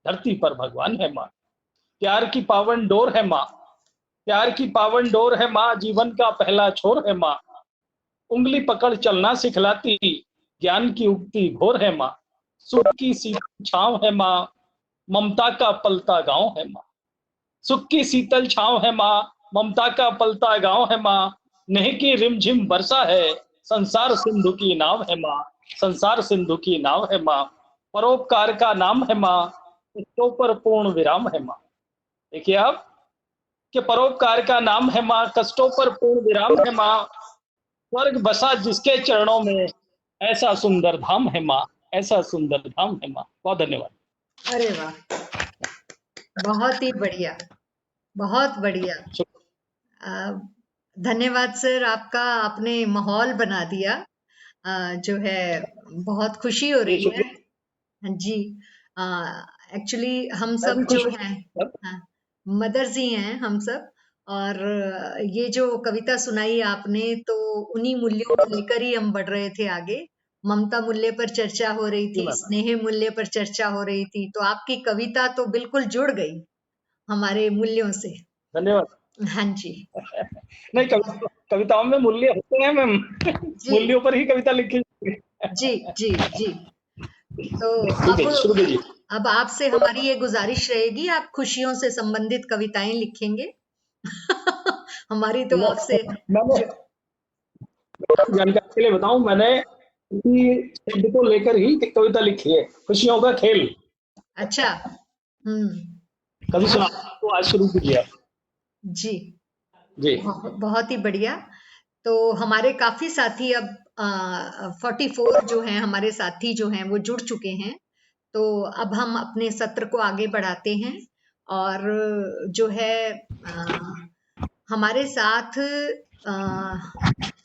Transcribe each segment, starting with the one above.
धरती पर भगवान है माँ। प्यार की पावन डोर है माँ, प्यार की पावन डोर है माँ, जीवन का पहला छोर है माँ। उंगली पकड़ चलना सिखलाती, ज्ञान की उगती घोर है माँ। सुख की शीतल छाँव है माँ, ममता का पलता गाँव है माँ। सुख की शीतल छाँव है माँ, ममता का पलता गाँव है माँ। नेह की रिमझिम वर्षा है, संसार सिंधु की नाव है माँ। संसार सिंधु की नाव है माँ। परोपकार का नाम है माँ, कष्टों पर पूर्ण विराम है माँ। देखिए आप कि परोपकार का नाम है माँ, कष्टों पर पूर्ण विराम है माँ। स्वर्ग बसा जिसके चरणों में, ऐसा सुंदर धाम है माँ, ऐसा सुंदर धाम है माँ। बहुत धन्यवाद। अरे वाह, बहुत ही बढ़िया, बहुत बढ़िया। अ, धन्यवाद सर, आपका आपने माहौल बना दिया। जो है बहुत खुशी हो जी रही है। शुक्रिया। हाँ जी। एक्चुअली हम मैं सब भी जो खुश हैं, हूँ। हाँ, मदर्स ही हैं हम सब। और ये जो कविता सुनाई आपने, तो उन्हीं मूल्यों को लेकर ही हम बढ़ रहे थे आगे। ममता मूल्य पर चर्चा हो रही जी थी, मैम। स्नेह मूल्य पर चर्चा हो रही थी, तो आपकी कविता तो बिल्कुल जुड़ गई हमारे मूल्यों से। धन्यवाद। हाँ जी। नहीं, कविताओं में मूल्य होते हैं मैम। जी मूल्यों पर ही कविता लिखी। जी जी जी। तो ठीक है जी, शुरू कीजिए। अब आपसे हमारी ये गुजारिश रहेगी, आप खुशियों से संबंधित कविताएं लिखेंगे। हमारी तो आपसे मैंने जो, जानकारी के लिए बताऊं, मैंने इसी शब्द को लेकर ही एक कविता लिखी है, खुशियों का खेल। अच्छा। हम्म। कभी सुना तो आज शुरू कीजिए आप। जी, जी। बहुत ही बढ़िया। तो हमारे काफी साथी अब 44 जो हैं हमारे साथी जो हैं वो जुड़ चुके हैं। तो अब हम अपने सत्र को आगे बढ़ाते हैं। और जो है हमारे साथ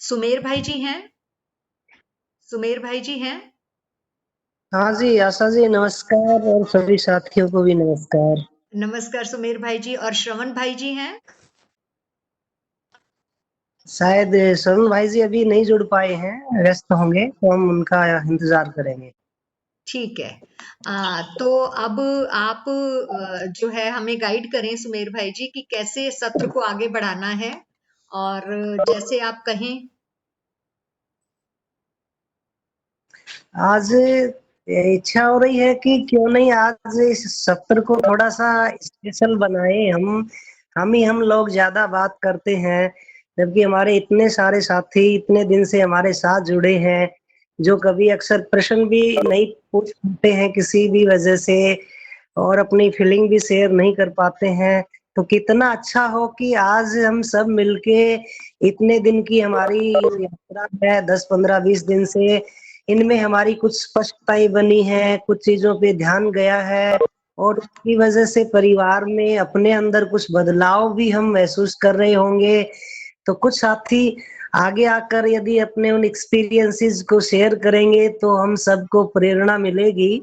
सुमेर भाई जी हैं। सुमेर भाई जी हैं। हाँ जी आशा जी नमस्कार, और सभी साथियों को भी नमस्कार। नमस्कार सुमेर भाई जी। और श्रवण भाई जी हैं। शायद सरुण भाई जी अभी नहीं जुड़ पाए हैं, व्यस्त होंगे, तो हम उनका इंतजार करेंगे। ठीक है। तो अब आप जो है हमें गाइड करें सुमेर भाई जी कि कैसे सत्र को आगे बढ़ाना है, और जैसे आप कहें। आज इच्छा हो रही है कि क्यों नहीं आज इस सत्र को थोड़ा सा स्पेशल बनाए। हम लोग ज्यादा बात करते हैं, जबकि हमारे इतने सारे साथी इतने दिन से हमारे साथ जुड़े हैं, जो कभी अक्सर प्रश्न भी नहीं पूछ पाते हैं किसी भी वजह से, और अपनी फीलिंग भी शेयर नहीं कर पाते हैं। तो कितना अच्छा हो कि आज हम सब मिलके इतने दिन की हमारी यात्रा है, 10 15 20 दिन से, इनमें हमारी कुछ स्पष्टताएं बनी हैं, कुछ चीजों पे ध्यान गया है, और उसकी वजह से परिवार में अपने अंदर कुछ बदलाव भी हम महसूस कर रहे होंगे। तो कुछ साथी आगे आकर यदि अपने उन एक्सपीरियंसेस को शेयर करेंगे तो हम सबको प्रेरणा मिलेगी,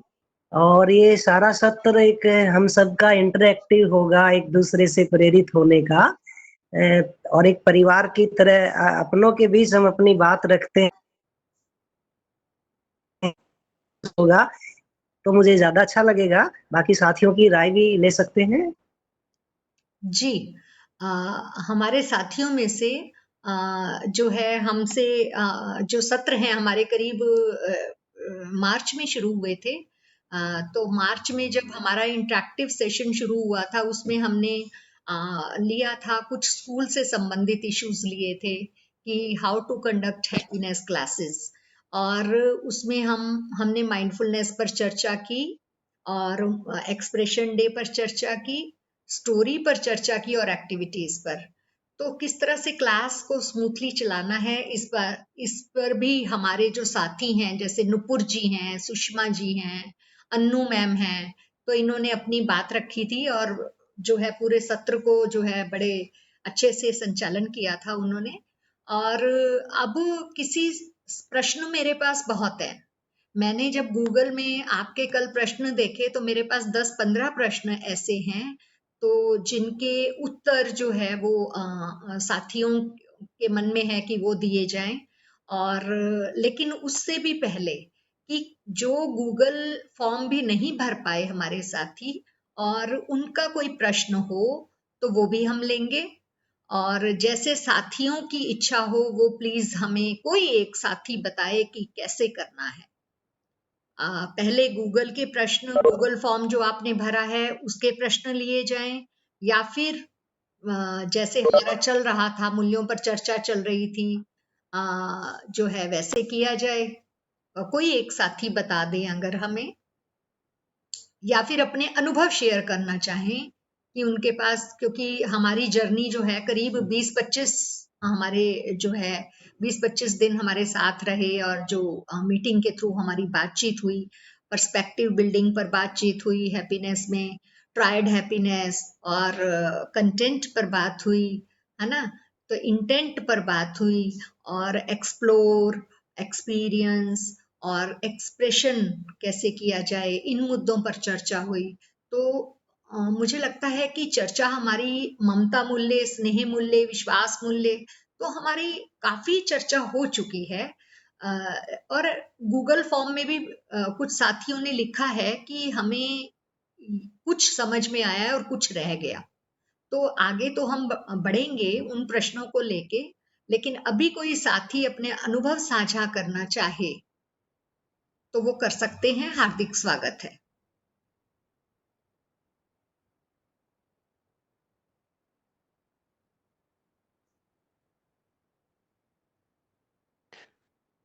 और ये सारा सत्र एक हम सबका इंटरेक्टिव होगा, एक दूसरे से प्रेरित होने का। और एक परिवार की तरह अपनों के बीच हम अपनी बात रखते हैं होगा, तो मुझे ज्यादा अच्छा लगेगा। बाकी साथियों की राय भी ले सकते हैं। जी। आ, हमारे साथियों में से जो है हमसे जो सत्र हैं हमारे करीब मार्च में शुरू हुए थे। तो मार्च में जब हमारा इंटरेक्टिव सेशन शुरू हुआ था, उसमें हमने लिया था, कुछ स्कूल से संबंधित इश्यूज लिए थे कि how to conduct happiness classes. और उसमें हमने माइंडफुलनेस पर चर्चा की, और एक्सप्रेशन डे पर चर्चा की, स्टोरी पर चर्चा की, और एक्टिविटीज पर। तो किस तरह से क्लास को स्मूथली चलाना है, इस पर भी हमारे जो साथी हैं, जैसे नुपुर जी हैं, सुषमा जी हैं, अन्नू मैम हैं, तो इन्होंने अपनी बात रखी थी, और जो है पूरे सत्र को जो है बड़े अच्छे से संचालन किया था उन्होंने। और अब किसी प्रश्न मेरे पास बहुत है। मैंने जब गूगल में आपके कल प्रश्न देखे, तो मेरे पास 10-15 प्रश्न ऐसे हैं, तो जिनके उत्तर जो है वो साथियों के मन में है कि वो दिए जाएं। और लेकिन उससे भी पहले कि जो गूगल फॉर्म भी नहीं भर पाए हमारे साथी और उनका कोई प्रश्न हो तो वो भी हम लेंगे। और जैसे साथियों की इच्छा हो वो प्लीज हमें कोई एक साथी बताए कि कैसे करना है। पहले गूगल के प्रश्न, गूगल फॉर्म जो आपने भरा है उसके प्रश्न लिए जाएं, या फिर जैसे हमारा चल रहा था, मूल्यों पर चर्चा चल रही थी, जो है वैसे किया जाए। कोई एक साथी बता दें अगर हमें, या फिर अपने अनुभव शेयर करना चाहें कि उनके पास, क्योंकि हमारी जर्नी जो है करीब 20-25 हमारे जो है 20-25 दिन हमारे साथ रहे, और जो मीटिंग के थ्रू हमारी बातचीत हुई, पर्सपेक्टिव बिल्डिंग पर बातचीत हुई, हैप्पीनेस में ट्राइड हैप्पीनेस, और कंटेंट पर बात हुई, है ना, तो इंटेंट पर बात हुई, और एक्सप्लोर, एक्सपीरियंस और एक्सप्रेशन कैसे किया जाए, इन मुद्दों पर चर्चा हुई। तो मुझे लगता है कि चर्चा हमारी ममता मूल्य, स्नेह मूल्य, विश्वास मूल्य, तो हमारी काफी चर्चा हो चुकी है। और गूगल फॉर्म में भी कुछ साथियों ने लिखा है कि हमें कुछ समझ में आया है और कुछ रह गया। तो आगे तो हम बढ़ेंगे उन प्रश्नों को लेके, लेकिन अभी कोई साथी अपने अनुभव साझा करना चाहे तो वो कर सकते हैं। हार्दिक स्वागत है।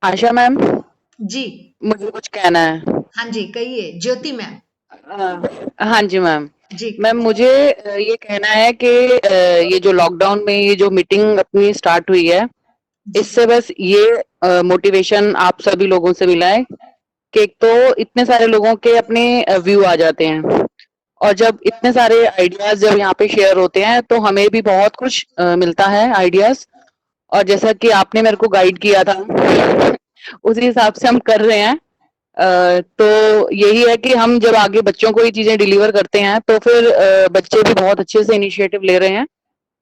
आशा मैम, जी मुझे कुछ कहना है। हाँ जी, कहिए ज्योति मैम। हाँ जी मैम। जी मैम मुझे ये कहना है कि ये जो लॉकडाउन में ये जो मीटिंग अपनी स्टार्ट हुई है, जी इससे बस ये मोटिवेशन आप सभी लोगों से मिला है कि एक तो इतने सारे लोगों के अपने व्यू आ जाते हैं, और जब इतने सारे आइडियाज जब यहाँ पे शेयर होते हैं तो हमें भी बहुत कुछ मिलता है आइडियाज। और जैसा कि आपने मेरे को गाइड किया था उसी हिसाब से हम कर रहे हैं। तो यही है कि हम जब आगे बच्चों को ये चीजें डिलीवर करते हैं तो फिर बच्चे भी बहुत अच्छे से इनिशिएटिव ले रहे हैं।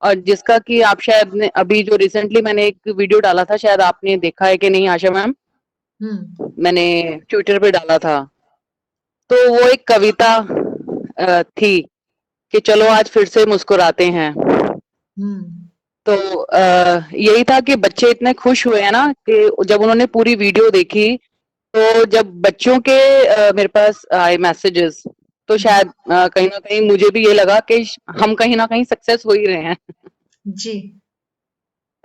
और जिसका कि आप शायद अभी जो रिसेंटली मैंने एक वीडियो डाला था, शायद आपने देखा है कि नहीं आशा मैम, मैंने ट्विटर पे डाला था। तो वो एक कविता थी कि चलो आज फिर से मुस्कुराते हैं। तो यही था कि बच्चे इतने खुश हुए हैं ना कि जब उन्होंने पूरी वीडियो देखी, तो जब बच्चों के मेरे पास आए मैसेजेस, तो शायद कहीं ना कहीं मुझे भी ये लगा कि हम कहीं ना कहीं सक्सेस हो ही रहे हैं। जी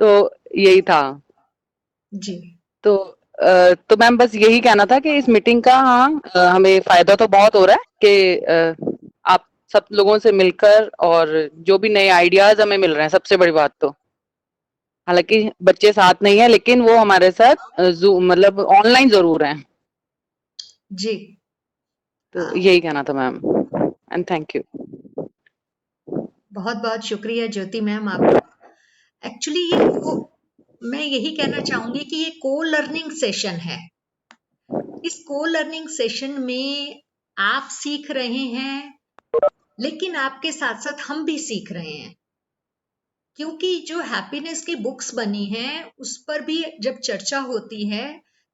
तो यही था। जी तो मैम बस यही कहना था कि इस मीटिंग का, हाँ, हमें फायदा तो बहुत हो रहा है कि आप सब लोगों से मिलकर, और जो भी नए आइडियाज हमें मिल रहे हैं, सबसे बड़ी बात तो, हालांकि बच्चे साथ नहीं है लेकिन वो हमारे साथ मतलब ऑनलाइन जरूर हैं। जी तो यही कहना था मैम, एंड थैंक यू। बहुत बहुत शुक्रिया ज्योति मैम आपका। एक्चुअली मैं यही कहना चाहूंगी कि ये को लर्निंग सेशन है। इस को लर्निंग सेशन में आप सीख रहे हैं, लेकिन आपके साथ साथ हम भी सीख रहे हैं, क्योंकि जो हैप्पीनेस की बुक्स बनी हैं उस पर भी जब चर्चा होती है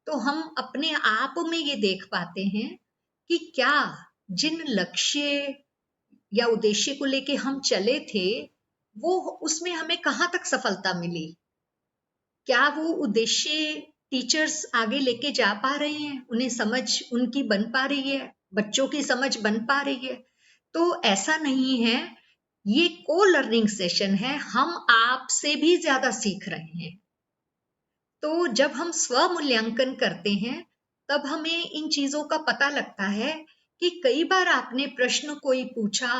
तो हम अपने आप में ये देख पाते हैं कि क्या जिन लक्ष्य या उद्देश्य को लेके हम चले थे वो, उसमें हमें कहाँ तक सफलता मिली, क्या वो उद्देश्य टीचर्स आगे लेके जा पा रहे हैं, उन्हें समझ उनकी बन पा रही है, बच्चों की समझ बन पा रही है। तो ऐसा नहीं है, ये को लर्निंग सेशन है, हम आपसे भी ज्यादा सीख रहे हैं। तो जब हम स्व मूल्यांकन करते हैं तब हमें इन चीजों का पता लगता है कि कई बार आपने प्रश्न कोई पूछा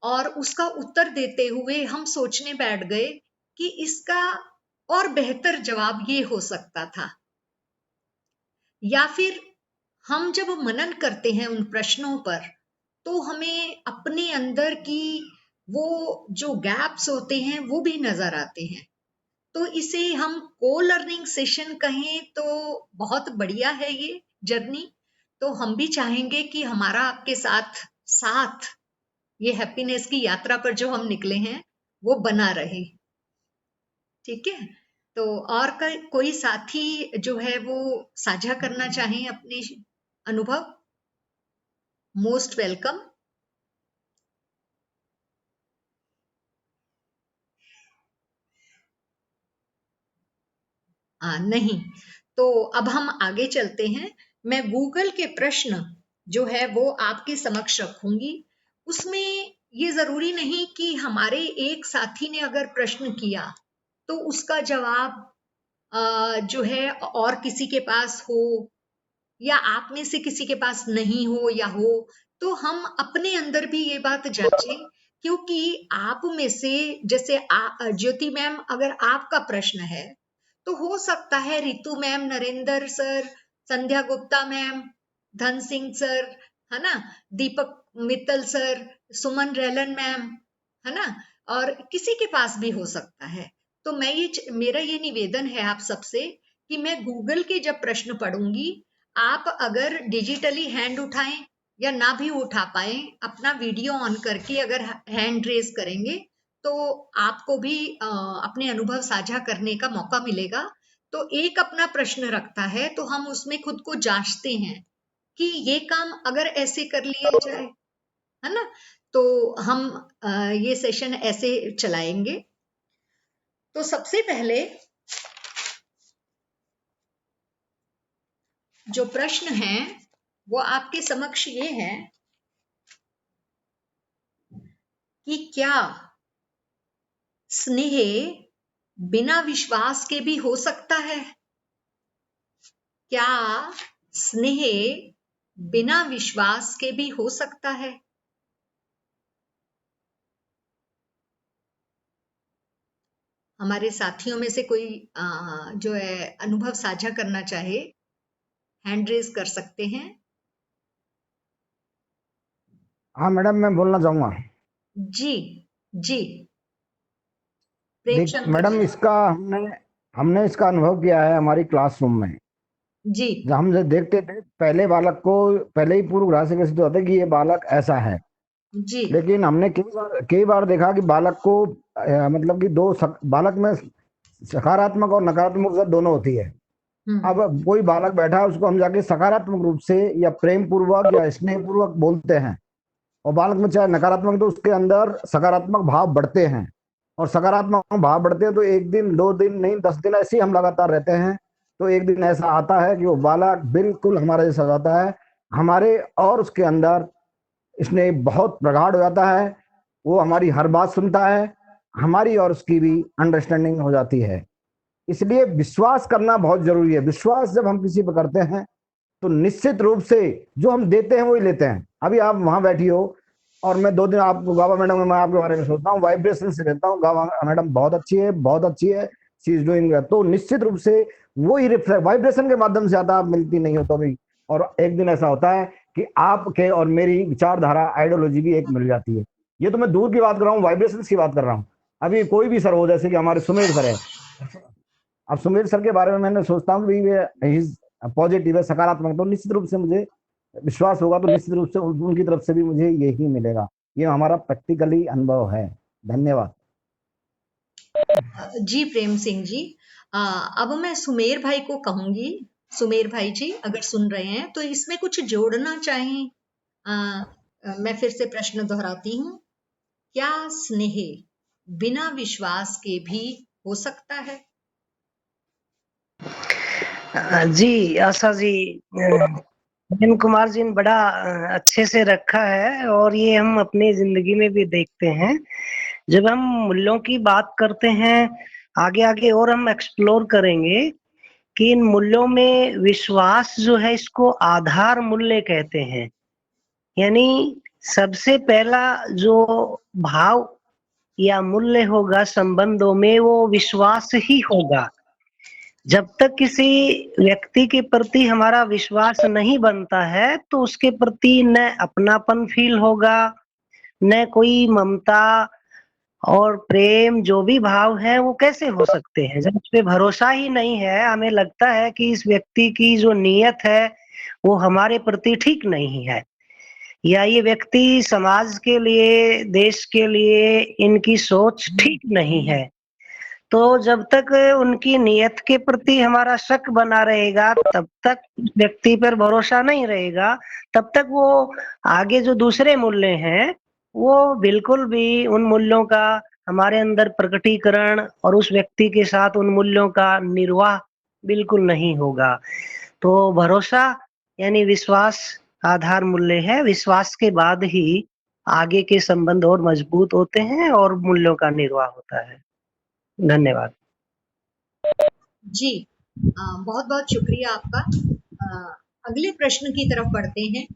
और उसका उत्तर देते हुए हम सोचने बैठ गए कि इसका और बेहतर जवाब ये हो सकता था, या फिर हम जब मनन करते हैं उन प्रश्नों पर तो हमें अपने अंदर की वो जो गैप्स होते हैं वो भी नजर आते हैं। तो इसे हम को लर्निंग सेशन कहें तो बहुत बढ़िया है ये जर्नी। तो हम भी चाहेंगे कि हमारा आपके साथ साथ ये हैप्पीनेस की यात्रा पर जो हम निकले हैं वो बना रहे। ठीक है, तो और कोई साथी जो है वो साझा करना चाहें अपने अनुभव, मोस्ट वेलकम। नहीं, तो अब हम आगे चलते हैं। मैं गूगल के प्रश्न जो है वो आपके समक्ष रखूंगी। उसमें ये जरूरी नहीं कि हमारे एक साथी ने अगर प्रश्न किया तो उसका जवाब जो है और किसी के पास हो या आप में से किसी के पास नहीं हो या हो, तो हम अपने अंदर भी ये बात जांचें, क्योंकि आप में से जैसे ज्योति मैम, अगर आपका प्रश्न है तो हो सकता है रितु मैम, नरेंद्र सर, संध्या गुप्ता मैम, धन सिंह सर, है ना, दीपक मित्तल सर, सुमन रेलन मैम, है ना, और किसी के पास भी हो सकता है। तो मेरा ये निवेदन है आप सबसे कि मैं गूगल के जब प्रश्न पढ़ूंगी, आप अगर डिजिटली हैंड उठाएं या ना भी उठा पाए, अपना वीडियो ऑन करके अगर हैंड रेज करेंगे तो आपको भी अपने अनुभव साझा करने का मौका मिलेगा। तो एक अपना प्रश्न रखता है तो हम उसमें खुद को जांचते हैं कि ये काम अगर ऐसे कर लिया जाए, है ना, तो हम ये सेशन ऐसे चलाएंगे। तो सबसे पहले जो प्रश्न है वो आपके समक्ष ये है कि क्या स्नेह बिना विश्वास के भी हो सकता है? क्या स्नेह बिना विश्वास के भी हो सकता है? हमारे साथियों में से कोई जो है अनुभव साझा करना चाहे, हैंड रेज कर सकते हैं। हाँ मैडम, मैं बोलना चाहूंगा। जी जी, प्रेमचंद मैडम, जी। इसका हमने इसका अनुभव किया है हमारी क्लासरूम में। जी जब हम जब देखते थे, पहले बालक को पहले ही पूर्व से ग्रसित होता है कि ये बालक ऐसा है, जी लेकिन हमने कई बार देखा कि बालक को मतलब कि बालक में सकारात्मक और नकारात्मक ऊर्जा दोनों होती है। अब कोई बालक बैठा है, उसको हम जाके सकारात्मक रूप से या प्रेम पूर्वक या स्नेह पूर्वक बोलते हैं, और बालक में चाहे नकारात्मक, तो उसके अंदर सकारात्मक भाव बढ़ते हैं, और सकारात्मक भाव बढ़ते हैं तो एक दिन, 2 दिन नहीं, 10 दिन ऐसे ही हम लगातार रहते हैं। तो एक दिन ऐसा आता है कि वो बालक बिल्कुल हमारे जैसा जाता है, हमारे और उसके अंदर स्नेह बहुत प्रगाढ़ हो जाता है, वो हमारी हर बात सुनता है, हमारी और उसकी भी अंडरस्टैंडिंग हो जाती है। इसलिए विश्वास करना बहुत जरूरी है। विश्वास जब हम किसी पर करते हैं तो निश्चित रूप से जो हम देते हैं वही लेते हैं। अभी आप वहां बैठी हो और मैं 2 दिन आपको गावा मैडम, मैं आपके बारे में सोचता हूँ, वाइब्रेशन से रहता हूँ, गावा मैडम बहुत अच्छी है, बहुत अच्छी है, शी इज डूइंग, तो निश्चित रूप से वही रिफ्लेक्ट वाइब्रेशन के माध्यम से आता, आप मिलती नहीं हो तो भी। और एक दिन ऐसा होता है कि आपके और मेरी विचारधारा, आइडियोलॉजी भी एक मिल जाती है। ये तो मैं दूर की बात कर रहा हूँ, वाइब्रेशन की बात कर रहा हूँ। अभी कोई भी सर हो, जैसे कि हमारे सुमेर सर है, अब सुमेर सर के बारे में मैंने सोचता हूँ पॉजिटिव है, सकारात्मक, तो निश्चित रूप से मुझे विश्वास होगा, तो निश्चित रूप से उनकी तरफ से भी मुझे यही मिलेगा। ये हमारा प्रैक्टिकली अनुभव है। धन्यवाद। जी प्रेम सिंह जी, अब मैं सुमेर भाई को कहूंगी। सुमेर भाई जी अगर सुन रहे हैं तो इसमें कुछ जोड़ना चाहें। मैं फिर से प्रश्न दोहराती हूँ, क्या स्नेह बिना विश्वास के भी हो सकता है? जी आशा जी, नवीन कुमार जी ने बड़ा अच्छे से रखा है, और ये हम अपनी जिंदगी में भी देखते हैं। जब हम मूल्यों की बात करते हैं, आगे आगे और हम एक्सप्लोर करेंगे कि इन मूल्यों में विश्वास जो है, इसको आधार मूल्य कहते हैं। यानी सबसे पहला जो भाव या मूल्य होगा संबंधों में, वो विश्वास ही होगा। जब तक किसी व्यक्ति के प्रति हमारा विश्वास नहीं बनता है तो उसके प्रति न अपनापन फील होगा, न कोई ममता और प्रेम, जो भी भाव है वो कैसे हो सकते हैं जब उस पे भरोसा ही नहीं है। हमें लगता है कि इस व्यक्ति की जो नीयत है वो हमारे प्रति ठीक नहीं है, या ये व्यक्ति समाज के लिए, देश के लिए इनकी सोच ठीक नहीं है। तो जब तक उनकी नियत के प्रति हमारा शक बना रहेगा, तब तक व्यक्ति पर भरोसा नहीं रहेगा, तब तक वो आगे जो दूसरे मूल्य हैं वो बिल्कुल भी उन मूल्यों का हमारे अंदर प्रकटीकरण और उस व्यक्ति के साथ उन मूल्यों का निर्वाह बिल्कुल नहीं होगा। तो भरोसा यानी विश्वास आधार मूल्य है। विश्वास के बाद ही आगे के संबंध और मजबूत होते हैं और मूल्यों का निर्वाह होता है। धन्यवाद। जी, बहुत बहुत शुक्रिया आपका। अगले प्रश्न की तरफ बढ़ते हैं।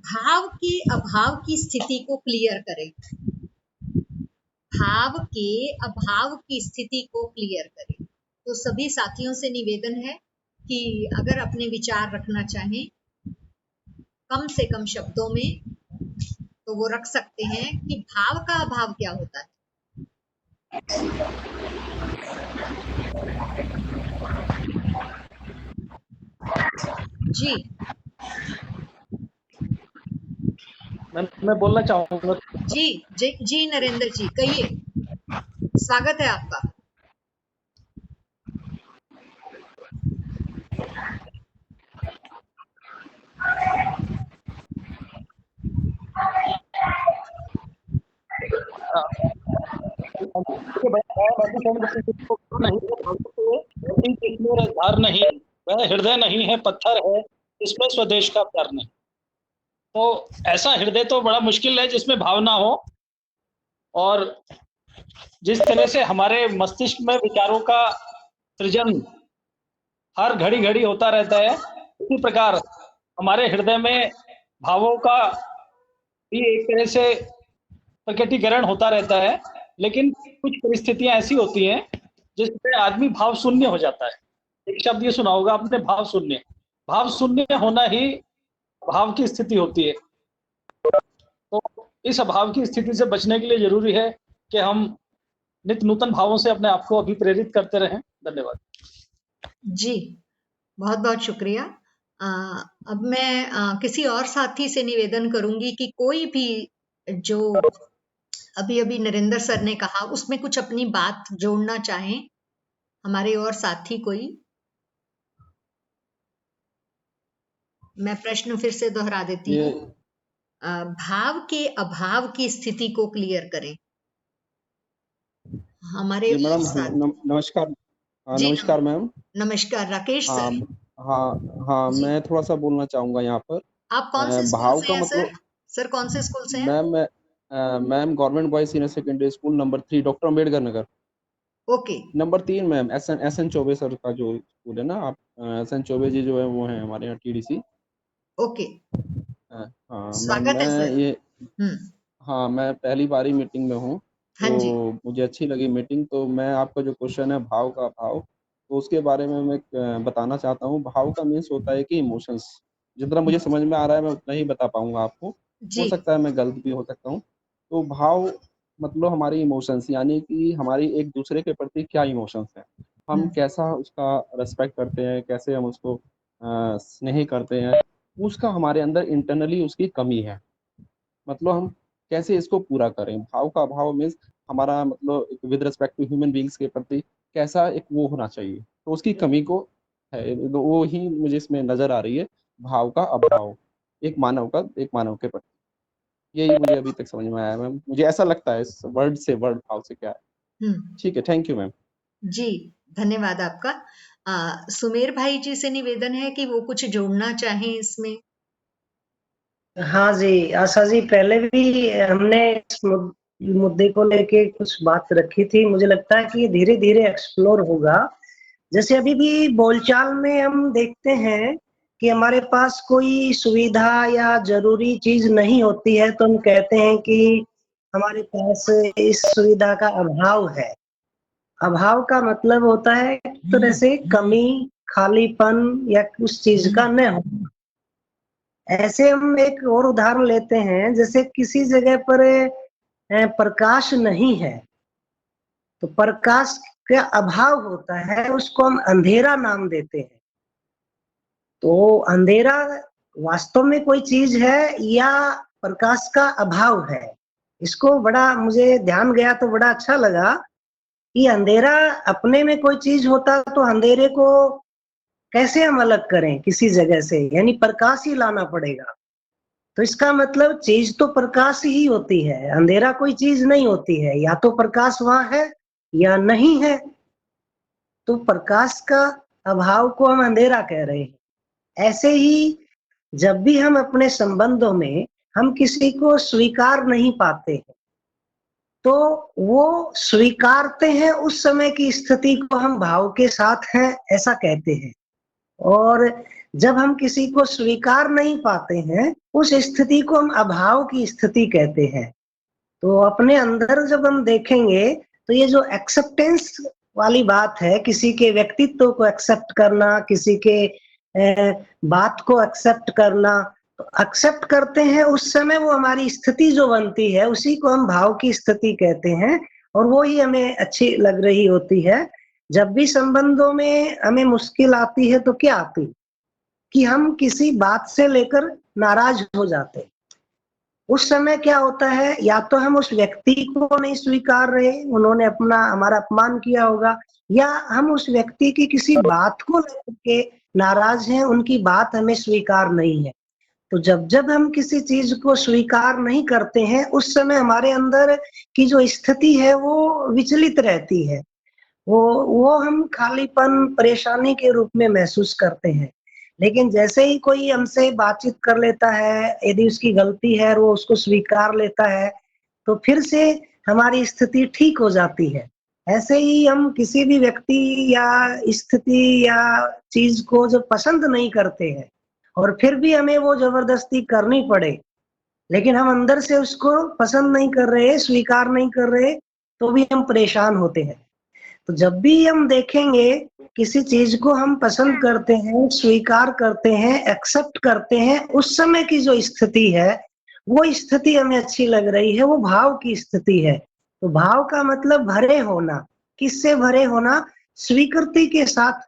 भाव के अभाव की स्थिति को क्लियर करें। भाव के अभाव की स्थिति को क्लियर करें। तो सभी साथियों से निवेदन है कि अगर अपने विचार रखना चाहें कम से कम शब्दों में, तो वो रख सकते हैं कि भाव का अभाव क्या होता है। जी, मैं बोलना चाहूंगा। जी जी जी नरेंद्र जी, कहिए, स्वागत है आपका। नहीं, वह हृदय नहीं है, पत्थर है, इसमें स्वदेश का प्यार नहीं। तो ऐसा हृदय तो बड़ा मुश्किल है जिसमें भावना हो, और जिस तरह से हमारे मस्तिष्क में विचारों का सृजन हर घड़ी घड़ी होता रहता है, इसी प्रकार हमारे हृदय में भावों का भी एक तरह से प्रकटीकरण होता रहता है। लेकिन कुछ परिस्थितियां ऐसी होती हैं जिसमें आदमी भाव शून्य हो जाता है। एक शब्द ये सुना होगा आपने, भाव शून्य। भाव शून्य होना ही भाव की स्थिति होती है। तो इस अभाव की स्थिति से बचने के लिए जरूरी है कि हम नित्य नूतन भावों से अपने आप को अभिप्रेरित करते रहें। धन्यवाद जी, बहुत बहुत शुक्रिया। अब मैं किसी और साथी से निवेदन करूंगी कि कोई भी जो अभी अभी नरेंद्र सर ने कहा उसमें कुछ अपनी बात जोड़ना चाहें, हमारे और साथी कोई। मैं प्रश्न फिर से दोहरा देती हूँ। भाव के अभाव की स्थिति को क्लियर करें। हमारे नमस्कार। जी नमस्कार मैम। नमस्कार राकेश हाँ सर। हाँ जी। मैं थोड़ा सा बोलना चाहूंगा यहाँ पर। आप कौन से स्कूल भाव से का हैं मतलब सर? सर कौन से स्कूल से हैं? Ma'am government boys senior secondary school number 3 doctor Ambedkar Nagar. Okay. Number 3 ma'am, S N Choubey sir का जो स्कूल है ना, आप एस एन चौबे जी जो है वो है हमारे यहाँ TDC। ओके, हाँ मैम, स्वागत है मैं सर। ये हाँ मैं पहली बारी मीटिंग में हूँ, हाँ जी। तो मुझे अच्छी लगी मीटिंग। तो मैं आपका जो क्वेश्चन है भाव का भाव, तो उसके बारे में मैं बताना चाहता हूँ। भाव का मीन्स होता है कि इमोशंस। जितना मुझे समझ में आ रहा है मैं उतना ही बता पाऊंगा आपको, हो जी। सकता है मैं गलत भी हो सकता हूँ। तो भाव मतलब हमारी इमोशंस, यानी कि हमारी एक दूसरे के प्रति क्या इमोशंस है, हम कैसा उसका रेस्पेक्ट करते हैं, कैसे हम उसको स्नेह करते हैं, उसका हमारे अंदर इंटरनली उसकी कमी है। मतलब हम कैसे इसको पूरा करें। भाव का अभाव मीन्स हमारा मतलब with respect to human beings के प्रति कैसा एक वो होना चाहिए, तो उसकी कमी को है, तो वो ही मुझे इसमें नजर आ रही है, भाव का अभाव एक मानव के प्रति। यही मुझे अभी तक समझ में आया मैम, मुझे ऐसा लगता है इस वर्ड से, वर्ड भाव से क्या है। ठीक है, थैंक यू मैम। जी, धन्यवाद आपका। सुमेर भाई जी से निवेदन है कि वो कुछ जोड़ना चाहें इसमें। हाँ जी, आशा जी, पहले भी हमने इस मुद्दे को लेके कुछ बात रखी थी। मुझे लगता है कि ये धीरे धीरे एक्सप्लोर होगा। जैसे अभी भी बोलचाल में हम देखते हैं कि हमारे पास कोई सुविधा या जरूरी चीज नहीं होती है तो हम कहते हैं कि हमारे पास इस सुविधा का अभाव है। अभाव का मतलब होता है एक तरह से कमी, खालीपन या उस चीज का न होना। ऐसे हम एक और उदाहरण लेते हैं, जैसे किसी जगह पर प्रकाश नहीं है तो प्रकाश का अभाव होता है, उसको हम अंधेरा नाम देते हैं। तो अंधेरा वास्तव में कोई चीज है या प्रकाश का अभाव है? इसको बड़ा मुझे ध्यान गया तो बड़ा अच्छा लगा कि अंधेरा अपने में कोई चीज होता तो अंधेरे को कैसे हम अलग करें किसी जगह से, यानी प्रकाश ही लाना पड़ेगा। तो इसका मतलब चीज तो प्रकाश ही होती है, अंधेरा कोई चीज नहीं होती है, या तो प्रकाश वहां है या नहीं है। तो प्रकाश का अभाव को हम अंधेरा कह रहे हैं। ऐसे ही जब भी हम अपने संबंधों में हम किसी को स्वीकार नहीं पाते हैं, तो वो स्वीकारते हैं उस समय की स्थिति को हम भाव के साथ हैं ऐसा कहते हैं। और जब हम किसी को स्वीकार नहीं पाते हैं, उस स्थिति को हम अभाव की स्थिति कहते हैं। तो अपने अंदर जब हम देखेंगे तो ये जो एक्सेप्टेंस वाली बात है, किसी के व्यक्तित्व को एक्सेप्ट करना, किसी के बात को एक्सेप्ट करना, तो एक्सेप्ट करते हैं उस समय वो हमारी स्थिति जो बनती है उसी को हम भाव की स्थिति कहते हैं। और वो ही हमें अच्छी लग रही होती है। जब भी संबंधों में हमें मुश्किल आती है तो क्या आती कि हम किसी बात से लेकर नाराज हो जाते हैं। उस समय क्या होता है, या तो हम उस व्यक्ति को नहीं स्वीकार रहे, उन्होंने अपना हमारा अपमान किया होगा, या हम उस व्यक्ति की किसी बात को लेकर के नाराज हैं, उनकी बात हमें स्वीकार नहीं है। तो जब जब हम किसी चीज को स्वीकार नहीं करते हैं, उस समय हमारे अंदर की जो स्थिति है वो विचलित रहती है। वो हम खालीपन, परेशानी के रूप में महसूस करते हैं। लेकिन जैसे ही कोई हमसे बातचीत कर लेता है, यदि उसकी गलती है और वो उसको स्वीकार लेता है, तो फिर से हमारी स्थिति ठीक हो जाती है। ऐसे ही हम किसी भी व्यक्ति या स्थिति या चीज को जब पसंद नहीं करते हैं और फिर भी हमें वो जबरदस्ती करनी पड़े, लेकिन हम अंदर से उसको पसंद नहीं कर रहे, स्वीकार नहीं कर रहे, तो भी हम परेशान होते हैं। तो जब भी हम देखेंगे किसी चीज को हम पसंद करते हैं, स्वीकार करते हैं, एक्सेप्ट करते हैं, उस समय की जो स्थिति है वो स्थिति हमें अच्छी लग रही है, वो भाव की स्थिति है। तो भाव का मतलब भरे होना। किससे भरे होना? स्वीकृति के साथ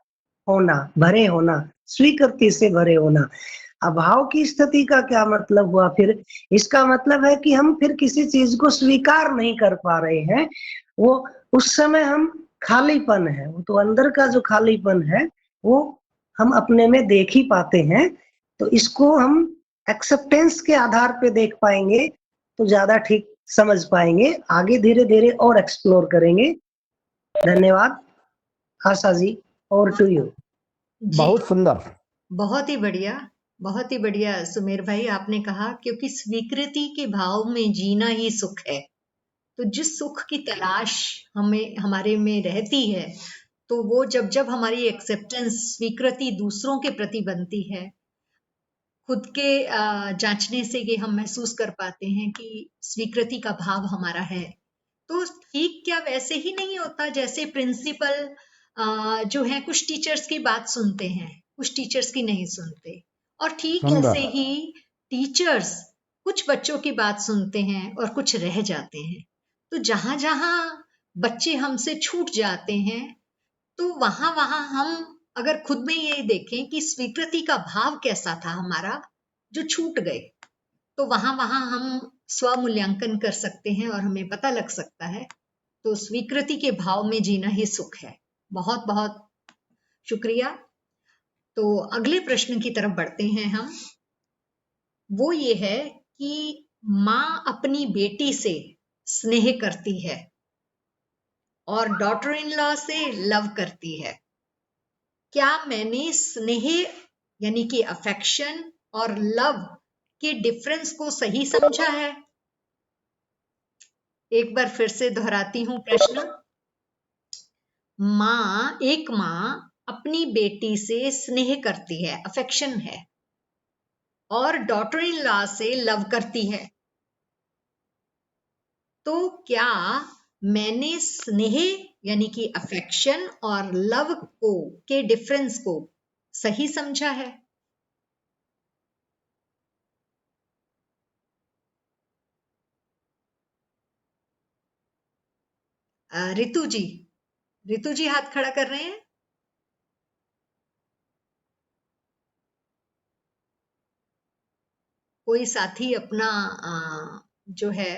होना, भरे होना, स्वीकृति से भरे होना। अभाव की स्थिति का क्या मतलब हुआ फिर? इसका मतलब है कि हम फिर किसी चीज को स्वीकार नहीं कर पा रहे हैं। वो उस समय हम खालीपन है, वो तो अंदर का जो खालीपन है वो हम अपने में देख ही पाते हैं। तो इसको हम एक्सेप्टेंस के आधार पे देख पाएंगे तो ज्यादा ठीक समझ पाएंगे। आगे धीरे धीरे और एक्सप्लोर करेंगे। धन्यवाद आशा जी, और टू यू। जी, बहुत सुंदर। बहुत ही बढ़िया, बहुत ही बढ़िया सुमेर भाई आपने कहा, क्योंकि स्वीकृति के भाव में जीना ही सुख है। तो जिस सुख की तलाश हमें हमारे में रहती है, तो वो जब जब हमारी एक्सेप्टेंस, स्वीकृति दूसरों के प्रति बनती है, खुद के जांचने से ये हम महसूस कर पाते हैं कि स्वीकृति का भाव हमारा है। तो ठीक क्या वैसे ही नहीं होता जैसे प्रिंसिपल जो है कुछ टीचर्स की बात सुनते हैं, कुछ टीचर्स की नहीं सुनते, और ठीक ऐसे सुंदर। ही टीचर्स कुछ बच्चों की बात सुनते हैं और कुछ रह जाते हैं। तो जहां जहां बच्चे हमसे छूट जाते हैं, तो वहां वहां हम अगर खुद में ये देखें कि स्वीकृति का भाव कैसा था हमारा जो छूट गए, तो वहां वहां हम स्व मूल्यांकन कर सकते हैं और हमें पता लग सकता है। तो स्वीकृति के भाव में जीना ही सुख है। बहुत बहुत शुक्रिया। तो अगले प्रश्न की तरफ बढ़ते हैं हम। वो ये है कि माँ अपनी बेटी से स्नेह करती है और डॉटर इन लॉ से लव करती है। क्या मैंने स्नेह यानी कि अफेक्शन और लव के डिफरेंस को सही समझा है? एक बार फिर से दोहराती हूं प्रश्न। एक माँ अपनी बेटी से स्नेह करती है, अफेक्शन है, और डॉटर इन लॉ से लव करती है। तो क्या मैंने स्नेह यानी कि अफेक्शन और लव को के डिफरेंस को सही समझा है? रितु जी हाथ खड़ा कर रहे हैं। कोई साथी अपना जो है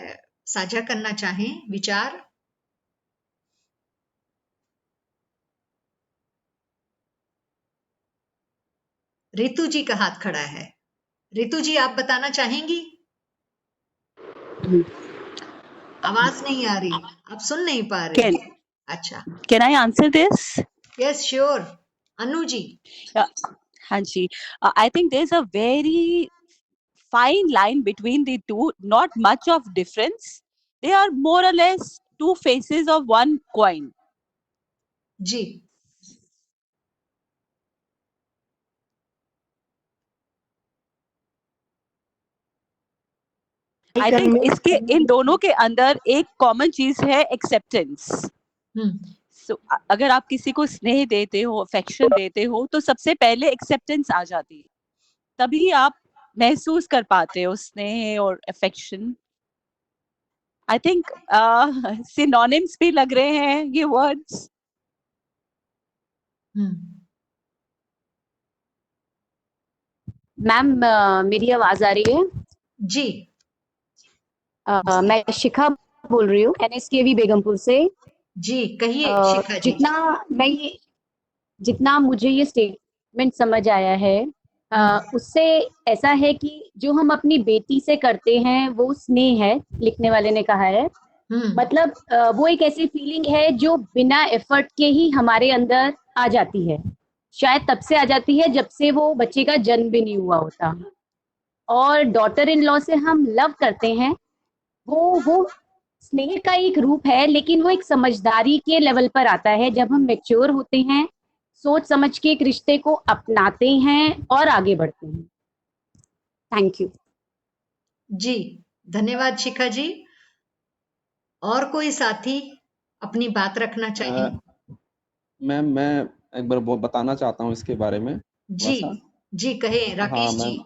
साझा करना चाहें विचार? रितु जी का हाथ खड़ा है। रितु जी, आप बताना चाहेंगी? आवाज नहीं आ रही, आप सुन नहीं पा रहे। अच्छा, Can I answer this? Yes sure. Anu ji. हाँ जी, I think there's a very fine line between the two, not much of difference. They are more or less two faces of one coin. Ji. I think इसके इन दोनों के अंदर एक common चीज है acceptance. So, अगर आप किसी को स्नेह देते हो, अफेक्शन देते हो, तो सबसे पहले एक्सेप्टेंस आ जाती है, तभी आप महसूस कर पाते हो स्नेह और अफेक्शन। आई थिंक सिनोनिम्स भी लग रहे हैं ये वर्ड्स। मैम मेरी आवाज आ रही है? जी। मैं शिखा बोल रही हूँ NSKV बेगमपुर से। जी कहिए शिखा जी। जितना मुझे ये स्टेटमेंट समझ आया है उससे ऐसा है कि जो हम अपनी बेटी से करते हैं वो स्नेह है, लिखने वाले ने कहा है। मतलब वो एक ऐसी फीलिंग है जो बिना एफर्ट के ही हमारे अंदर आ जाती है, शायद तब से आ जाती है जब से वो बच्चे का जन्म भी नहीं हुआ होता। और डॉटर इन लॉ से हम लव करते हैं, वो स्नेह का एक रूप है, लेकिन वो एक समझदारी के लेवल पर आता है जब हम मैच्योर होते हैं, सोच समझ के एक रिश्ते को अपनाते हैं और आगे बढ़ते हैं। थैंक यू जी, धन्यवाद शिखा जी। और कोई साथी अपनी बात रखना चाहिए? मैम मैं एक बार बताना चाहता हूँ इसके बारे में। जी कहे राकेश जी।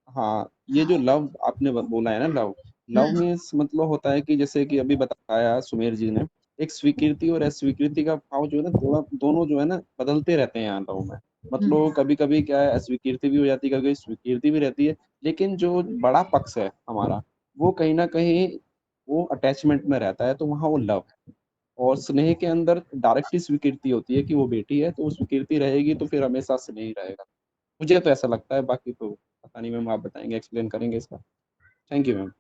हाँ, ये जो लव आपने बोला है ना, लव मीन्स मतलब होता है कि जैसे कि अभी बताया सुमेर जी ने, एक स्वीकृति और अस्वीकृति का भाव जो है ना, दोनों जो है ना बदलते रहते हैं यहाँ लव में। मतलब कभी कभी क्या है, अस्वीकृति भी हो जाती है, कभी स्वीकृति भी रहती है, लेकिन जो बड़ा पक्ष है हमारा वो कहीं ना कहीं वो अटैचमेंट में रहता है, तो वहाँ वो लव है। और स्नेह के अंदर डायरेक्ट ही स्वीकृति होती है कि वो बेटी है, तो वो स्वीकृति रहेगी तो फिर हमेशा स्नेह ही रहेगा। मुझे तो ऐसा लगता है, बाकी तो पता नहीं मैम, आप बताएंगे, एक्सप्लेन करेंगे इसका। Thank you ma'am.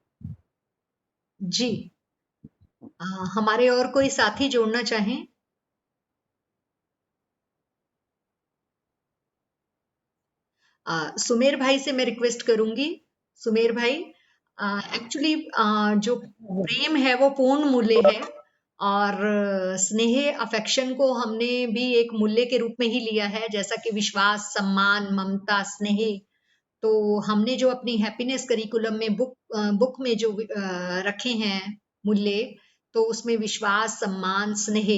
जी हमारे और कोई साथी जोड़ना चाहें? सुमेर भाई से मैं रिक्वेस्ट करूंगी। सुमेर भाई, एक्चुअली जो प्रेम है वो पूर्ण मूल्य है, और स्नेह अफेक्शन को हमने भी एक मूल्य के रूप में ही लिया है, जैसा कि विश्वास, सम्मान, ममता, स्नेह। तो हमने जो अपनी हैप्पीनेस करिकुलम में बुक में जो रखे हैं मूल्य, तो उसमें विश्वास, सम्मान, स्नेह,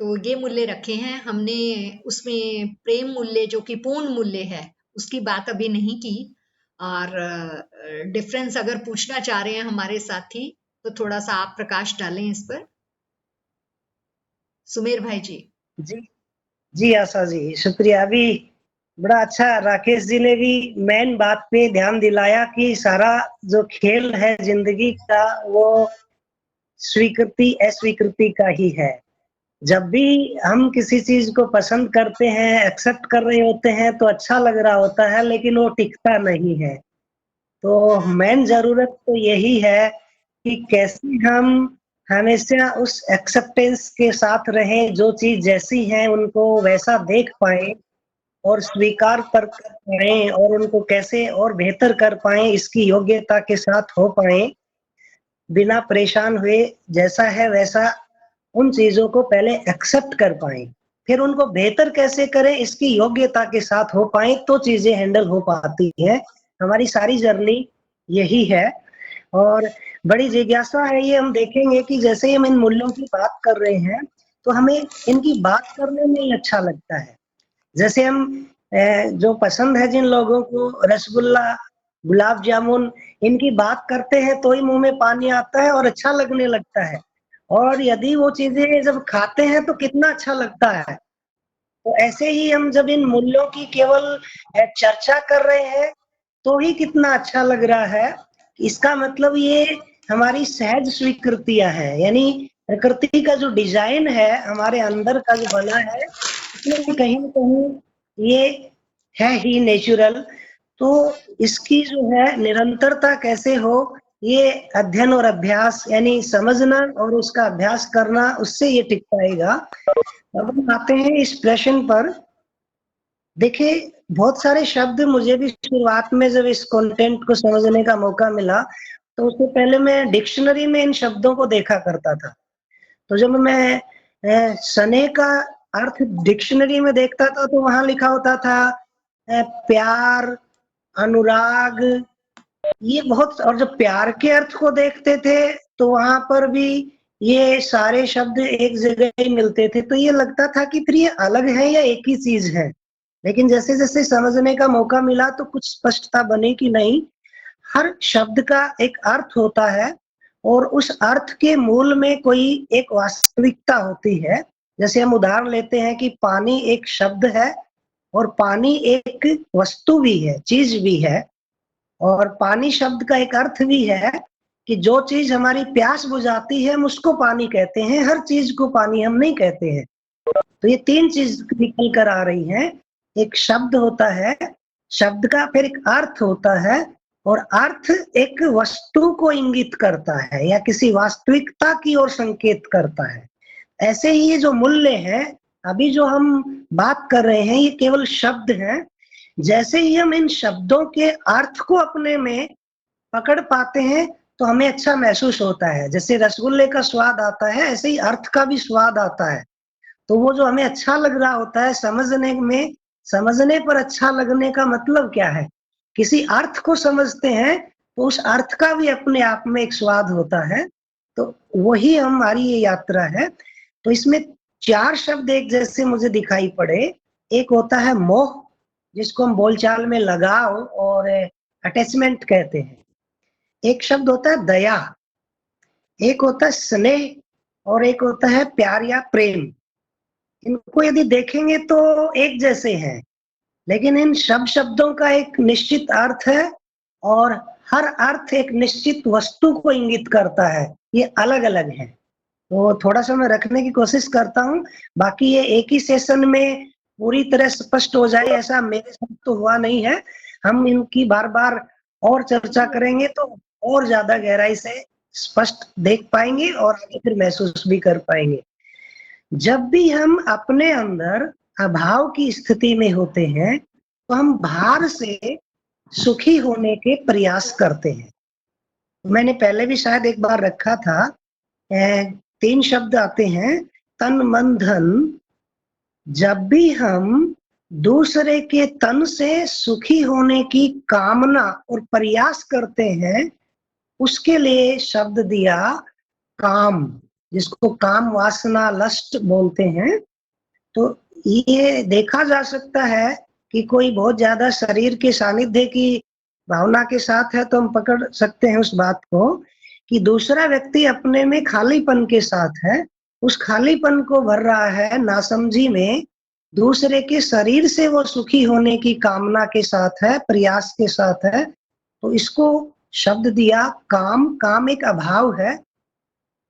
तो ये मूल्य रखे हैं हमने। उसमें प्रेम मूल्य जो कि पूर्ण मूल्य है उसकी बात अभी नहीं की। और डिफरेंस अगर पूछना चाह रहे हैं हमारे साथी, तो थोड़ा सा आप प्रकाश डालें इस पर। सुमेर भाई जी। जी आशा जी, शुक्रिया। अभी बड़ा अच्छा राकेश जी ने भी मेन बात पे ध्यान दिलाया कि सारा जो खेल है जिंदगी का वो स्वीकृति अस्वीकृति का ही है। जब भी हम किसी चीज को पसंद करते हैं, एक्सेप्ट कर रहे होते हैं, तो अच्छा लग रहा होता है, लेकिन वो टिकता नहीं है। तो मेन जरूरत तो यही है कि कैसे हम हमेशा उस एक्सेप्टेंस के साथ रहें, जो चीज जैसी है उनको वैसा देख पाए और स्वीकार कर पाए, और उनको कैसे और बेहतर कर पाए इसकी योग्यता के साथ हो पाए, बिना परेशान हुए जैसा है वैसा उन चीजों को पहले एक्सेप्ट कर पाए, फिर उनको बेहतर कैसे करें इसकी योग्यता के साथ हो पाए, तो चीजें हैंडल हो पाती है। हमारी सारी जर्नी यही है, और बड़ी जिज्ञासा है ये। हम देखेंगे कि जैसे हम इन मूल्यों की बात कर रहे हैं, तो हमें इनकी बात करने में ही अच्छा लगता है। जैसे हम जो पसंद है जिन लोगों को, रसगुल्ला, गुलाब जामुन, इनकी बात करते हैं तो ही मुंह में पानी आता है और अच्छा लगने लगता है। और यदि वो चीजें जब खाते हैं तो कितना अच्छा लगता है। तो ऐसे ही हम जब इन मूल्यों की केवल चर्चा कर रहे हैं तो ही कितना अच्छा लग रहा है। इसका मतलब ये हमारी सहज स्वीकृतियां हैं, यानी प्रकृति का जो डिजाइन है हमारे अंदर का जो बना है, उसमें कहीं ना कहीं ये है ही नेचुरल, तो इसकी जो है निरंतरता कैसे हो, ये अध्ययन और अभ्यास यानी समझना और उसका अभ्यास करना, उससे ये टिक पाएगा। अब हम आते हैं इस प्रश्न पर। देखिए, बहुत सारे शब्द मुझे भी शुरुआत में जब इस कंटेंट को समझने का मौका मिला, तो उससे पहले मैं डिक्शनरी में इन शब्दों को देखा करता था। तो जब मैं स्नेह का अर्थ डिक्शनरी में देखता था तो वहां लिखा होता था प्यार, अनुराग, ये बहुत, और जब प्यार के अर्थ को देखते थे तो वहां पर भी ये सारे शब्द एक जगह ही मिलते थे। तो ये लगता था कि फिर ये अलग है या एक ही चीज है। लेकिन जैसे जैसे समझने का मौका मिला तो कुछ स्पष्टता बनी कि नहीं, हर शब्द का एक अर्थ होता है और उस अर्थ के मूल में कोई एक वास्तविकता होती है। जैसे हम उदाहरण लेते हैं कि पानी एक शब्द है और पानी एक वस्तु भी है, चीज भी है। और पानी शब्द का एक अर्थ भी है कि जो चीज हमारी प्यास बुझाती है हम उसको पानी कहते हैं, हर चीज को पानी हम नहीं कहते हैं। तो ये तीन चीज निकल कर आ रही हैं। एक शब्द होता है, शब्द का फिर एक अर्थ होता है, और अर्थ एक वस्तु को इंगित करता है या किसी वास्तविकता की ओर संकेत करता है। ऐसे ही ये जो मूल्य है, अभी जो हम बात कर रहे हैं, ये केवल शब्द हैं। जैसे ही हम इन शब्दों के अर्थ को अपने में पकड़ पाते हैं तो हमें अच्छा महसूस होता है। जैसे रसगुल्ले का स्वाद आता है, ऐसे ही अर्थ का भी स्वाद आता है। तो वो जो हमें अच्छा लग रहा होता है समझने में, समझने पर अच्छा लगने का मतलब क्या है, किसी अर्थ को समझते हैं तो उस अर्थ का भी अपने आप में एक स्वाद होता है। तो वही हमारी ये यात्रा है। तो इसमें चार शब्द एक जैसे मुझे दिखाई पड़े। एक होता है मोह, जिसको हम बोलचाल में लगाव और अटैचमेंट कहते हैं। एक शब्द होता है दया, एक होता है स्नेह और एक होता है प्यार या प्रेम। इनको यदि देखेंगे तो एक जैसे हैं, लेकिन इन शब्दों का एक निश्चित अर्थ है और हर अर्थ एक निश्चित वस्तु को इंगित करता है। ये अलग अलग है। तो थोड़ा सा मैं रखने की कोशिश करता हूँ, बाकी ये एक ही सेशन में पूरी तरह स्पष्ट हो जाए ऐसा मेरे साथ तो हुआ नहीं है। हम इनकी बार बार और चर्चा करेंगे तो और ज्यादा गहराई से स्पष्ट देख पाएंगे और आगे फिर महसूस भी कर पाएंगे। जब भी हम अपने अंदर अभाव की स्थिति में होते हैं तो हम बाहर से सुखी होने के प्रयास करते हैं। मैंने पहले भी शायद एक बार रखा था, तीन शब्द आते हैं, तन मन धन। जब भी हम दूसरे के तन से सुखी होने की कामना और प्रयास करते हैं, उसके लिए शब्द दिया काम, जिसको काम वासना लस्ट बोलते हैं। तो ये देखा जा सकता है कि कोई बहुत ज्यादा शरीर के सानिध्य की भावना के साथ है तो हम पकड़ सकते हैं उस बात को कि दूसरा व्यक्ति अपने में खालीपन के साथ है, उस खालीपन को भर रहा है नासमझी में, दूसरे के शरीर से वो सुखी होने की कामना के साथ है, प्रयास के साथ है। तो इसको शब्द दिया काम। काम एक अभाव है।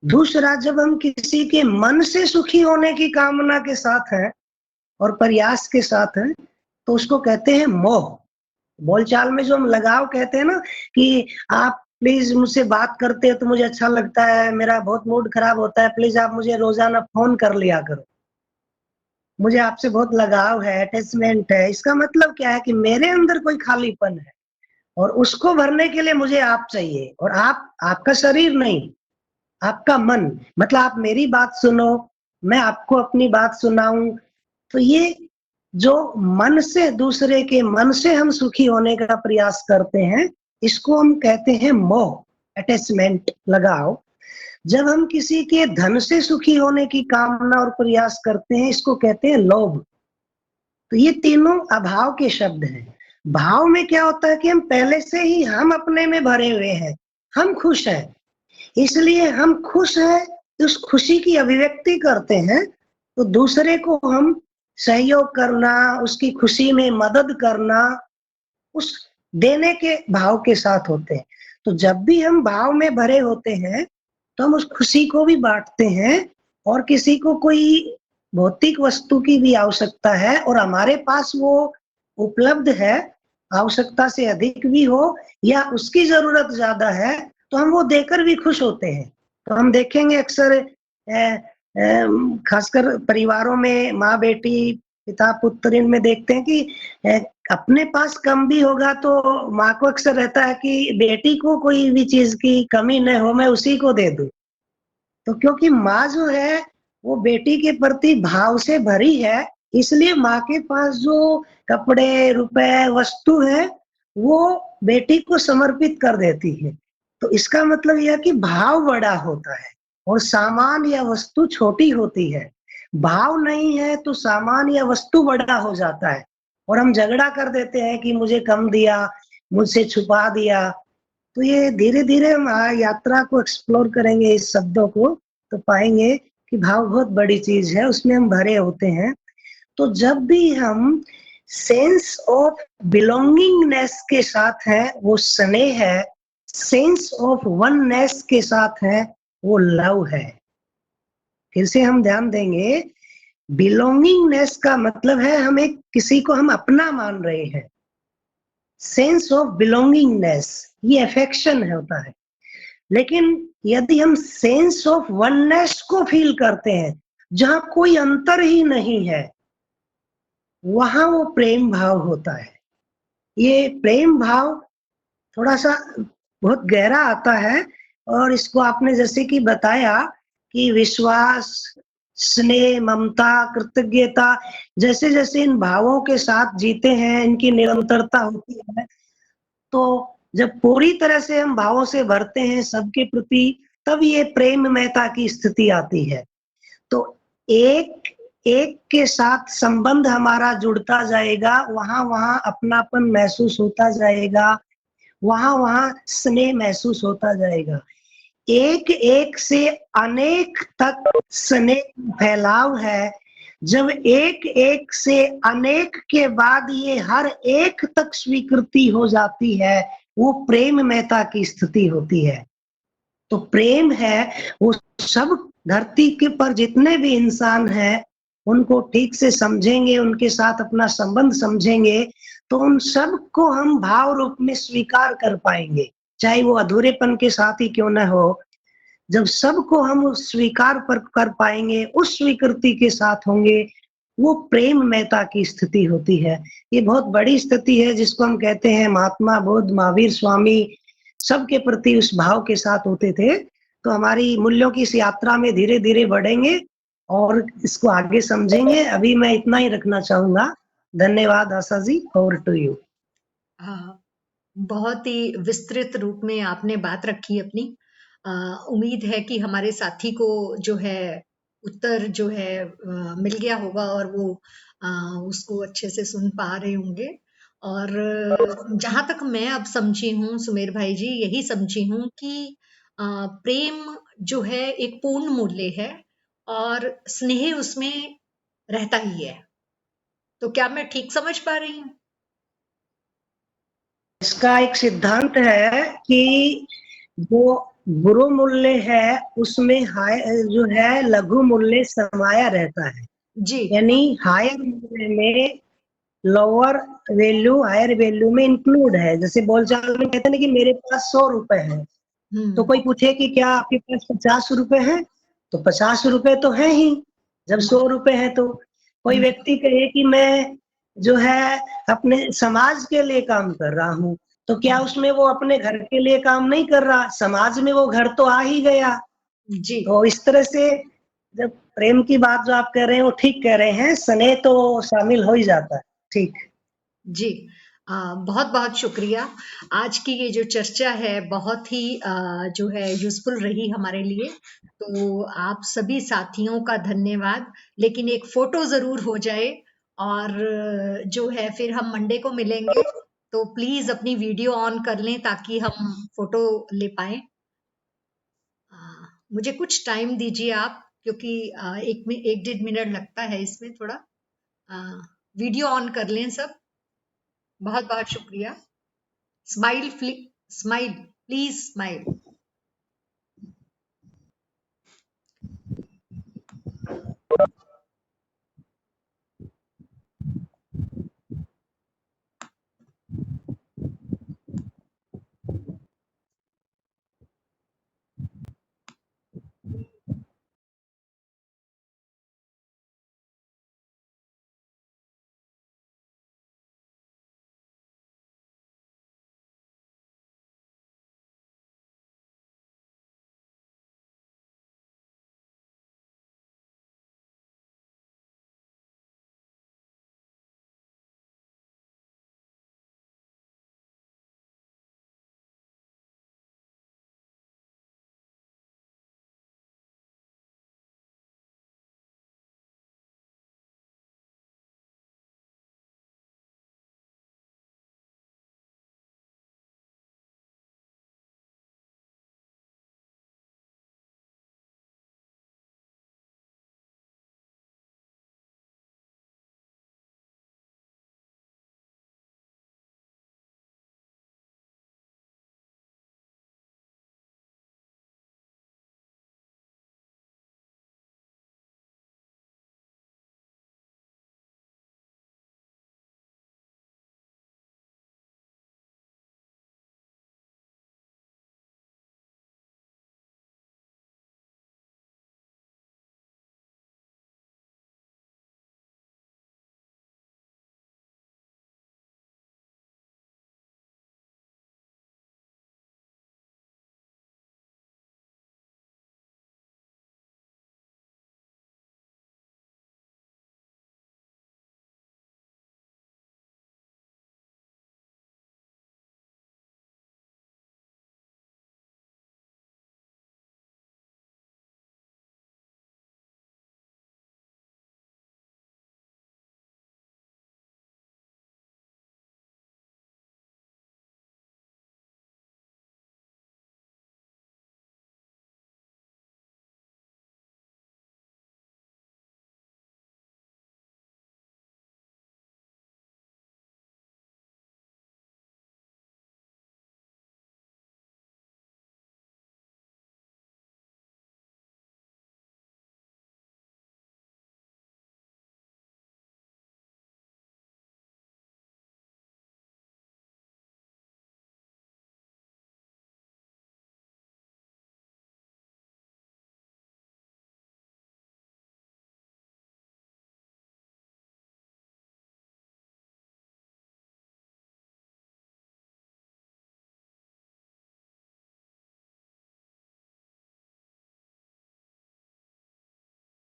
दूसरा, जब हम किसी के मन से सुखी होने की कामना के साथ है और प्रयास के साथ है तो उसको कहते हैं मोह। बोलचाल में जो हम लगाव कहते हैं ना कि आप प्लीज मुझसे बात करते हो तो मुझे अच्छा लगता है, मेरा बहुत मूड खराब होता है, प्लीज आप मुझे रोजाना फोन कर लिया करो, मुझे आपसे बहुत लगाव है, अटैचमेंट है। इसका मतलब क्या है कि मेरे अंदर कोई खालीपन है और उसको भरने के लिए मुझे आप चाहिए। और आप, आपका शरीर नहीं, आपका मन, मतलब आप मेरी बात सुनो, मैं आपको अपनी बात सुनाऊं। तो ये जो मन से, दूसरे के मन से हम सुखी होने का प्रयास करते हैं, इसको हम कहते हैं मोह, अटैचमेंट, लगाव। जब हम किसी के धन से सुखी होने की कामना और प्रयास करते हैं, इसको कहते हैं लोभ। तो ये तीनों अभाव के शब्द हैं। भाव में क्या होता है कि हम पहले से ही हम अपने में भरे हुए हैं, हम खुश हैं, इसलिए हम खुश हैं, उस खुशी की अभिव्यक्ति करते हैं। तो दूसरे को हम सहयोग करना, उसकी खुशी में मदद करना, उस देने के भाव के साथ होते हैं। तो जब भी हम भाव में भरे होते हैं तो हम उस खुशी को भी बांटते हैं। और किसी को कोई भौतिक वस्तु की भी आवश्यकता है और हमारे पास वो उपलब्ध है, आवश्यकता से अधिक भी हो या उसकी जरूरत ज्यादा है, तो हम वो देकर भी खुश होते हैं। तो हम देखेंगे अक्सर खासकर परिवारों में माँ बेटी, पिता पुत्र, इनमें देखते हैं कि अपने पास कम भी होगा तो माँ को अक्सर रहता है कि बेटी को कोई भी चीज की कमी न हो, मैं उसी को दे दूं। तो क्योंकि माँ जो है वो बेटी के प्रति भाव से भरी है, इसलिए माँ के पास जो कपड़े, रुपए, वस्तु है वो बेटी को समर्पित कर देती है। तो इसका मतलब यह कि भाव बड़ा होता है और सामान या वस्तु छोटी होती है। भाव नहीं है तो सामान या वस्तु बड़ा हो जाता है और हम झगड़ा कर देते हैं कि मुझे कम दिया, मुझसे छुपा दिया। तो ये धीरे धीरे हम यात्रा को एक्सप्लोर करेंगे इस शब्दों को, तो पाएंगे कि भाव बहुत बड़ी चीज है, उसमें हम भरे होते हैं। तो जब भी हम सेंस ऑफ बिलोंगिंगनेस के साथ है वो स्नेह है, सेंस ऑफ वननेस के साथ है वो लव है। फिर से हम ध्यान देंगे, बिलोंगिंगनेस का मतलब है हमें किसी को हम अपना मान रहे हैं। सेंस ऑफ बिलोंगिंगनेस ये अफेक्शन होता है। लेकिन यदि हम सेंस ऑफ वननेस को फील करते हैं, जहां कोई अंतर ही नहीं है, वहां वो प्रेम भाव होता है। ये प्रेम भाव थोड़ा सा बहुत गहरा आता है और इसको आपने जैसे कि बताया कि विश्वास, स्नेह, ममता, कृतज्ञता, जैसे जैसे इन भावों के साथ जीते हैं, इनकी निरंतरता होती है, तो जब पूरी तरह से हम भावों से भरते हैं सबके प्रति, तब ये प्रेममयता की स्थिति आती है। तो एक एक के साथ संबंध हमारा जुड़ता जाएगा, वहां वहां अपनापन महसूस होता जाएगा, वहां वहां स्नेह महसूस होता जाएगा। एक एक से अनेक तक स्नेह फैलाव है। जब एक एक से अनेक के बाद ये हर एक तक स्वीकृति हो जाती है, वो प्रेममयता की स्थिति होती है। तो प्रेम है वो सब धरती के पर जितने भी इंसान हैं उनको ठीक से समझेंगे, उनके साथ अपना संबंध समझेंगे, तो उन सब को हम भाव रूप में स्वीकार कर पाएंगे, चाहे वो अधूरेपन के साथ ही क्यों न हो। जब सबको हम स्वीकार पर कर पाएंगे, उस स्वीकृति के साथ होंगे, वो प्रेममयता की स्थिति होती है। ये बहुत बड़ी स्थिति है जिसको हम कहते हैं महात्मा बुद्ध, महावीर स्वामी सबके प्रति उस भाव के साथ होते थे। तो हमारी मूल्यों की इस यात्रा में धीरे धीरे बढ़ेंगे और इसको आगे समझेंगे। अभी मैं इतना ही रखना चाहूंगा। धन्यवाद Asha ji, over to you. हाँ, बहुत ही विस्तृत रूप में आपने बात रखी अपनी। उम्मीद है कि हमारे साथी को जो है उत्तर जो है मिल गया होगा और वो उसको अच्छे से सुन पा रहे होंगे। और जहां तक मैं अब समझी हूँ सुमेर भाई जी, यही समझी हूँ कि प्रेम जो है एक पूर्ण मूल्य है और स्नेह उसमें रहता ही है। तो क्या मैं ठीक समझ पा रही हूँ? इसका एक सिद्धांत है कि जो गुरु मूल्य है उसमें हाय जो है लघु मूल्य समाया रहता है जी, यानी हायर मूल्य में लोअर वैल्यू हायर वैल्यू में इंक्लूड है। जैसे बोलचाल में कहते हैं कि मेरे पास 100 रुपए है, तो कोई पूछे कि क्या आपके पास 50 रुपए है, तो 50 रुपए तो है ही जब 100 रुपए है। तो कोई व्यक्ति कहे कि मैं जो है अपने समाज के लिए काम कर रहा हूँ, तो क्या उसमें वो अपने घर के लिए काम नहीं कर रहा, समाज में वो घर तो आ ही गया। जी, तो इस तरह से जब प्रेम की बात जो आप कह रहे हैं वो ठीक कह रहे हैं, स्नेह तो शामिल हो ही जाता है। ठीक जी, बहुत बहुत शुक्रिया। आज की ये जो चर्चा है बहुत ही जो है यूजफुल रही हमारे लिए। तो आप सभी साथियों का धन्यवाद। लेकिन एक फोटो जरूर हो जाए और जो है फिर हम मंडे को मिलेंगे, तो प्लीज अपनी वीडियो ऑन कर लें ताकि हम फोटो ले पाए। मुझे कुछ टाइम दीजिए आप, क्योंकि 1-1.5 मिनट लगता है इसमें थोड़ा। वीडियो ऑन कर लें सब। बहुत बहुत शुक्रिया। Smile please smile.